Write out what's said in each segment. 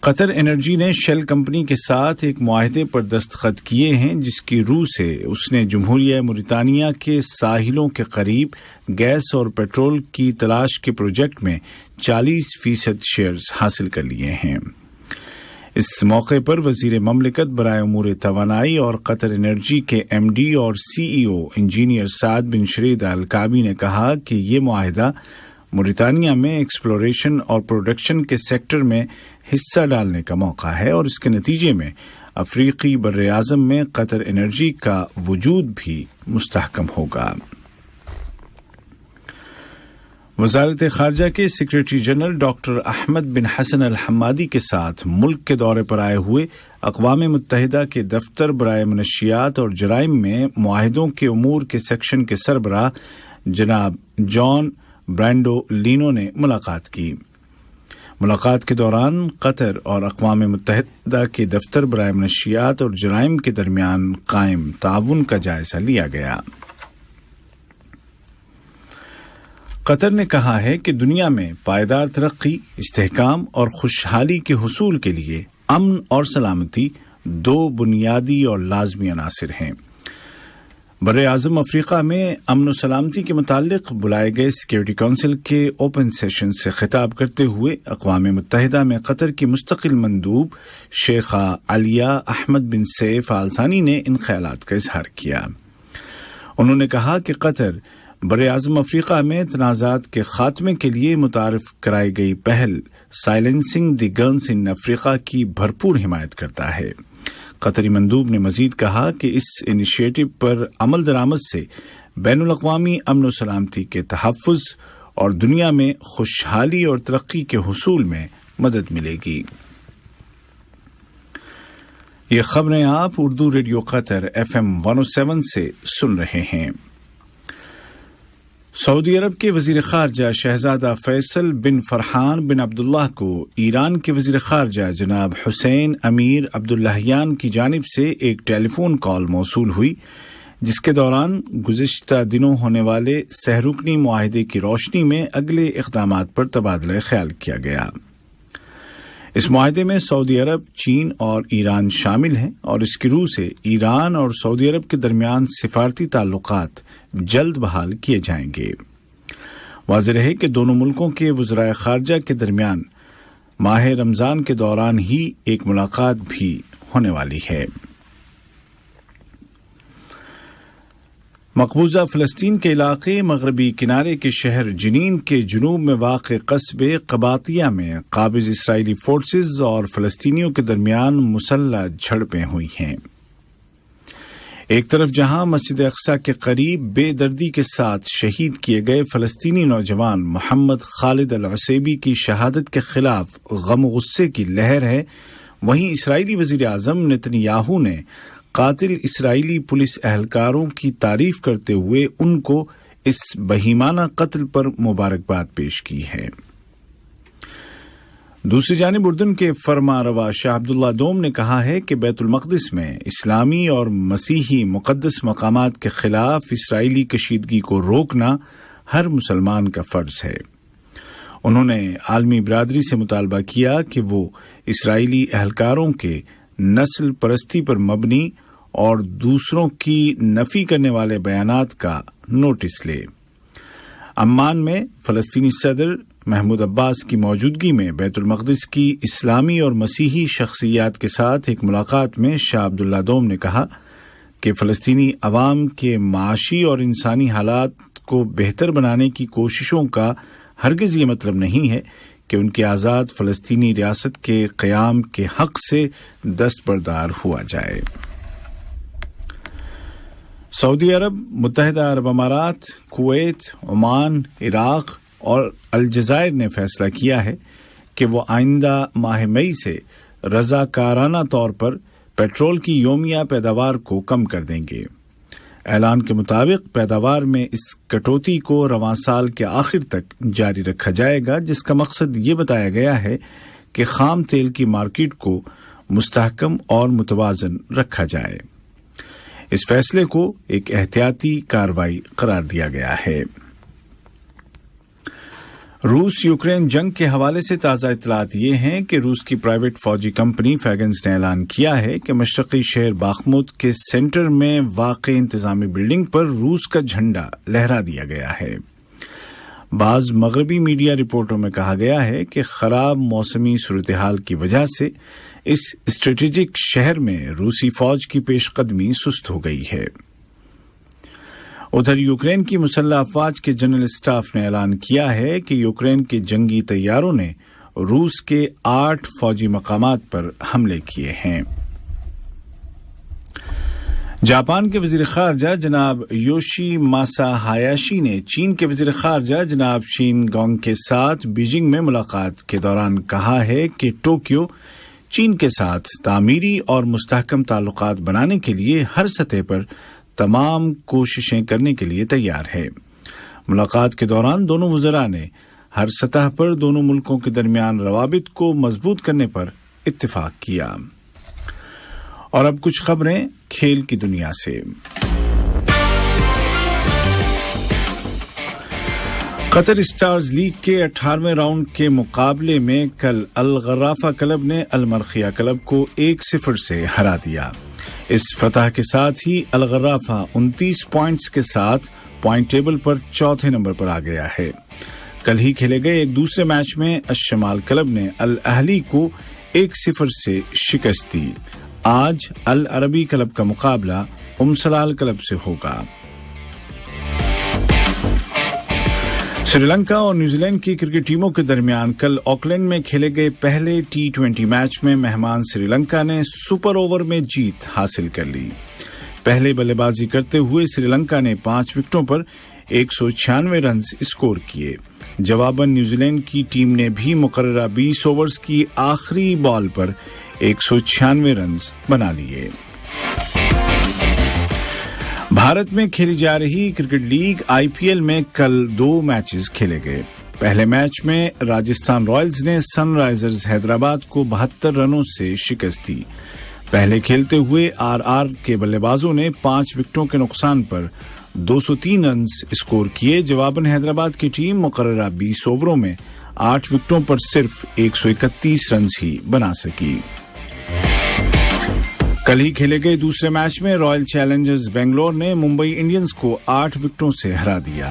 قطر energy نے shell company کے ساتھ ایک معاہدے پر دستخط کیے ہیں جس کی روح سے اس نے جمہوریہ موریتانیہ کے ساحلوں کے قریب گیس اور پیٹرول کی تلاش کے پروجیکٹ میں 40% شیئرز حاصل کر لیے ہیں۔ اس موقع پر وزیر مملکت برائے امور توانائی اور قطر انرجی کے ایم ڈی اور سی ای او انجینئر سعد بن شرید الکعبی نے کہا کہ یہ معاہدہ موریتانیہ میں ایکسپلوریشن اور پروڈکشن کے سیکٹر میں حصہ ڈالنے کا موقع ہے اور اس کے نتیجے میں افریقی براعظم میں قطر انرجی کا وجود بھی مستحکم ہوگا۔ وزارت خارجہ کے سیکریٹری جنرل ڈاکٹر احمد بن حسن الحمادی کے ساتھ ملک کے دورے پر آئے ہوئے اقوام متحدہ کے دفتر برائے منشیات اور جرائم میں معاہدوں کے امور کے سیکشن کے سربراہ جناب جان برانڈو لینو نے ملاقات کی۔ ملاقات کے دوران قطر اور اقوام متحدہ کے دفتر برائے منشیات اور جرائم کے درمیان قائم تعاون کا جائزہ لیا گیا۔ قطر نے کہا ہے کہ دنیا میں پائیدار ترقی، استحکام اور خوشحالی کے حصول کے لیے امن اور سلامتی دو بنیادی اور لازمی عناصر ہیں۔ براعظم افریقہ میں امن و سلامتی کے متعلق بلائے گئے سیکیورٹی کونسل کے اوپن سیشن سے خطاب کرتے ہوئے اقوام متحدہ میں قطر کی مستقل مندوب شیخہ علیہ احمد بن سیف آل ثانی نے ان خیالات کا اظہار کیا۔ انہوں نے کہا کہ قطر براعظم افریقہ میں تنازعات کے خاتمے کے لیے متعارف کرائی گئی پہل سائلنسنگ دی گنز ان افریقہ کی بھرپور حمایت کرتا ہے۔ قطری مندوب نے مزید کہا کہ اس انیشیٹو پر عمل درآمد سے بین الاقوامی امن و سلامتی کے تحفظ اور دنیا میں خوشحالی اور ترقی کے حصول میں مدد ملے گی۔ یہ خبریں آپ اردو ریڈیو قطر FM 107 سے سن رہے ہیں۔ سعودی عرب کے وزیر خارجہ شہزادہ فیصل بن فرحان بن عبداللہ کو ایران کے وزیر خارجہ جناب حسین امیر عبداللہیان کی جانب سے ایک ٹیلی فون کال موصول ہوئی جس کے دوران گزشتہ دنوں ہونے والے سہ رکنی معاہدے کی روشنی میں اگلے اقدامات پر تبادلہ خیال کیا گیا۔ اس معاہدے میں سعودی عرب، چین اور ایران شامل ہیں اور اس کی روح سے ایران اور سعودی عرب کے درمیان سفارتی تعلقات جلد بحال کیے جائیں گے۔ واضح رہے کہ دونوں ملکوں کے وزرائے خارجہ کے درمیان ماہ رمضان کے دوران ہی ایک ملاقات بھی ہونے والی ہے۔ مقبوضہ فلسطین کے علاقے مغربی کنارے کے شہر جنین کے جنوب میں واقع قصبے قباطیہ میں قابض اسرائیلی فورسز اور فلسطینیوں کے درمیان مسلح جھڑپیں ہوئی ہیں۔ ایک طرف جہاں مسجد اقصی کے قریب بے دردی کے ساتھ شہید کیے گئے فلسطینی نوجوان محمد خالد العسیبی کی شہادت کے خلاف غم و غصے کی لہر ہے، وہیں اسرائیلی وزیر اعظم نتن یاہو نے قاتل اسرائیلی پولیس اہلکاروں کی تعریف کرتے ہوئے ان کو اس بہیمانہ قتل پر مبارکباد پیش کی ہے۔ دوسری جانب اردن کے فرما روا شاہ عبداللہ دوم نے کہا ہے کہ بیت المقدس میں اسلامی اور مسیحی مقدس مقامات کے خلاف اسرائیلی کشیدگی کو روکنا ہر مسلمان کا فرض ہے۔ انہوں نے عالمی برادری سے مطالبہ کیا کہ وہ اسرائیلی اہلکاروں کے نسل پرستی پر مبنی اور دوسروں کی نفی کرنے والے بیانات کا نوٹس لے۔ عمان میں فلسطینی صدر محمود عباس کی موجودگی میں بیت المقدس کی اسلامی اور مسیحی شخصیات کے ساتھ ایک ملاقات میں شاہ عبداللہ دوم نے کہا کہ فلسطینی عوام کے معاشی اور انسانی حالات کو بہتر بنانے کی کوششوں کا ہرگز یہ مطلب نہیں ہے کہ ان کے آزاد فلسطینی ریاست کے قیام کے حق سے دستبردار ہوا جائے۔ سعودی عرب، متحدہ عرب امارات، کویت، عمان، عراق اور الجزائر نے فیصلہ کیا ہے کہ وہ آئندہ ماہ مئی سے رضاکارانہ طور پر پیٹرول کی یومیہ پیداوار کو کم کر دیں گے۔ اعلان کے مطابق پیداوار میں اس کٹوتی کو رواں سال کے آخر تک جاری رکھا جائے گا، جس کا مقصد یہ بتایا گیا ہے کہ خام تیل کی مارکیٹ کو مستحکم اور متوازن رکھا جائے۔ اس فیصلے کو ایک احتیاطی کارروائی قرار دیا گیا ہے۔ روس یوکرین جنگ کے حوالے سے تازہ اطلاعات یہ ہیں کہ روس کی پرائیویٹ فوجی کمپنی فیگنز نے اعلان کیا ہے کہ مشرقی شہر باخموت کے سینٹر میں واقع انتظامی بلڈنگ پر روس کا جھنڈا لہرا دیا گیا ہے۔ بعض مغربی میڈیا رپورٹوں میں کہا گیا ہے کہ خراب موسمی صورتحال کی وجہ سے اس اسٹریٹجک شہر میں روسی فوج کی پیش قدمی سست ہو گئی ہے۔ ادھر یوکرین کی مسلح افواج کے جنرل اسٹاف نے اعلان کیا ہے کہ یوکرین کے جنگی طیاروں نے روس کے 8 فوجی مقامات پر حملے کیے ہیں۔ جاپان کے وزیر خارجہ جناب یوشی ماسا ہایاشی نے چین کے وزیر خارجہ جناب شین گونگ کے ساتھ بیجنگ میں ملاقات کے دوران کہا ہے کہ ٹوکیو چین کے ساتھ تعمیری اور مستحکم تعلقات بنانے کے لیے ہر سطح پر تمام کوششیں کرنے کے لیے تیار ہے۔ ملاقات کے دوران دونوں وزراء نے ہر سطح پر دونوں ملکوں کے درمیان روابط کو مضبوط کرنے پر اتفاق کیا۔ اور اب کچھ خبریں کھیل کی دنیا سے۔ قطر اسٹارز لیگ کے 18ویں راؤنڈ کے مقابلے میں کل الغرافہ کلب نے المرخیہ کلب کو 1-0 سے ہرا دیا۔ اس فتح کے ساتھ ہی الغرافہ 29 پوائنٹس کے ساتھ پوائنٹ ٹیبل پر چوتھے نمبر پر آ گیا ہے۔ کل ہی کھیلے گئے ایک دوسرے میچ میں الشمال کلب نے الاہلی کو 1-0 سے شکست دی۔ آج العربی کلب کا مقابلہ سلال کلب سے ہوگا۔ سری لنکا اور نیوزی لینڈ کی کرکٹ ٹیموں کے درمیان کل آکلینڈ میں کھیلے گئے پہلے T20 میچ میں مہمان سری لنکا نے سپر اوور میں جیت حاصل کر لی۔ پہلے بلے بازی کرتے ہوئے سری لنکا نے 5 وکٹوں پر 196 رنز اسکور کیے۔ جواباً نیوزی لینڈ کی ٹیم نے بھی مقررہ 20 اوورز کی آخری بال پر 196 رنز بنا لیے۔ بھارت میں کھیلی جا رہی کرکٹ لیگ IPL میں کل 2 میچز کھیلے گئے۔ پہلے میچ میں راجستھان رائلز نے سن رائزرز حیدرآباد کو 72 رنوں سے شکست دی۔ پہلے کھیلتے ہوئے RR کے بلے بازوں نے 5 وکٹوں کے نقصان پر 203 رنز اسکور کیے۔ جواباً حیدرآباد کی ٹیم مقررہ 20 اووروں میں 8 وکٹوں پر صرف 131 رنز ہی بنا سکی۔ کل ہی کھیلے گئے دوسرے میچ میں رائل چیلنجرز بنگلور نے ممبئی انڈینز کو 8 وکٹوں سے ہرا دیا۔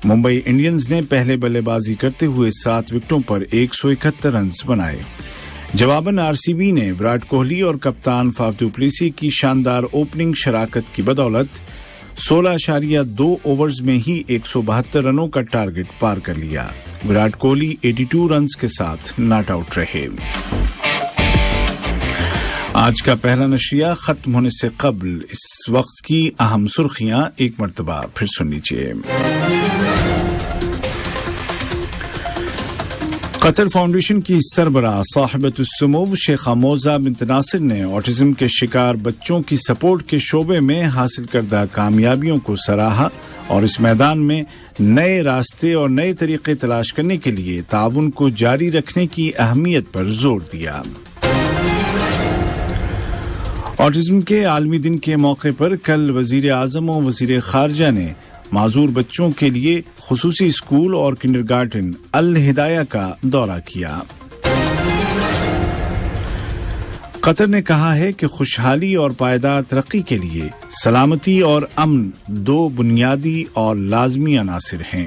ممبئی انڈینز نے پہلے بلے بازی کرتے ہوئے 7 وکٹوں پر 171 رنز بنائے۔ جواباً RCB نے وراٹ کوہلی اور کپتان فاف ڈو پلیسی کی شاندار اوپننگ شراکت کی بدولت 16.2 اوورز میں ہی 172 رنوں کا ٹارگٹ پار کر لیا۔ وراٹ کوہلی 82 رنز کے ساتھ ناٹ آؤٹ رہے۔ آج کا پہلا نشریہ ختم ہونے سے قبل اس وقت کی اہم سرخیاں ایک مرتبہ پھر سن لیجیے۔ قطر فاؤنڈیشن کی سربراہ صاحبۃ السمو شیخہ موزہ بنت ناصر نے آٹزم کے شکار بچوں کی سپورٹ کے شعبے میں حاصل کردہ کامیابیوں کو سراہا اور اس میدان میں نئے راستے اور نئے طریقے تلاش کرنے کے لیے تعاون کو جاری رکھنے کی اہمیت پر زور دیا۔ آٹزم کے عالمی دن کے موقع پر کل وزیر اعظم و وزیر خارجہ نے معذور بچوں کے لیے خصوصی اسکول اور کنڈرگارٹن الہدایہ کا دورہ کیا۔ قطر نے کہا ہے کہ خوشحالی اور پائیدار ترقی کے لیے سلامتی اور امن 2 بنیادی اور لازمی عناصر ہیں۔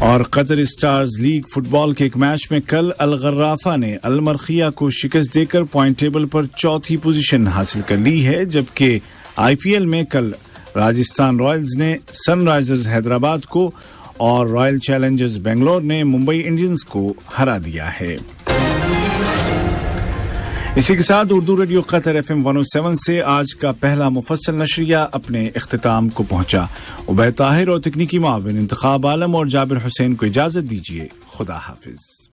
اور قطر اسٹارز لیگ فٹ بال کے ایک میچ میں کل الغرافہ نے المرخیہ کو شکست دے کر پوائنٹ ٹیبل پر چوتھی پوزیشن حاصل کر لی ہے، جبکہ IPL میں کل راجستھان رائلز نے سن رائزرز حیدرآباد کو اور رائل چیلنجرز بنگلور نے ممبئی انڈینز کو ہرا دیا ہے۔ اسی کے ساتھ اردو ریڈیو قطر FM 107 سے آج کا پہلا مفصل نشریہ اپنے اختتام کو پہنچا۔ عبید طاہر اور تکنیکی معاون انتخاب عالم اور جابر حسین کو اجازت دیجیے۔ خدا حافظ۔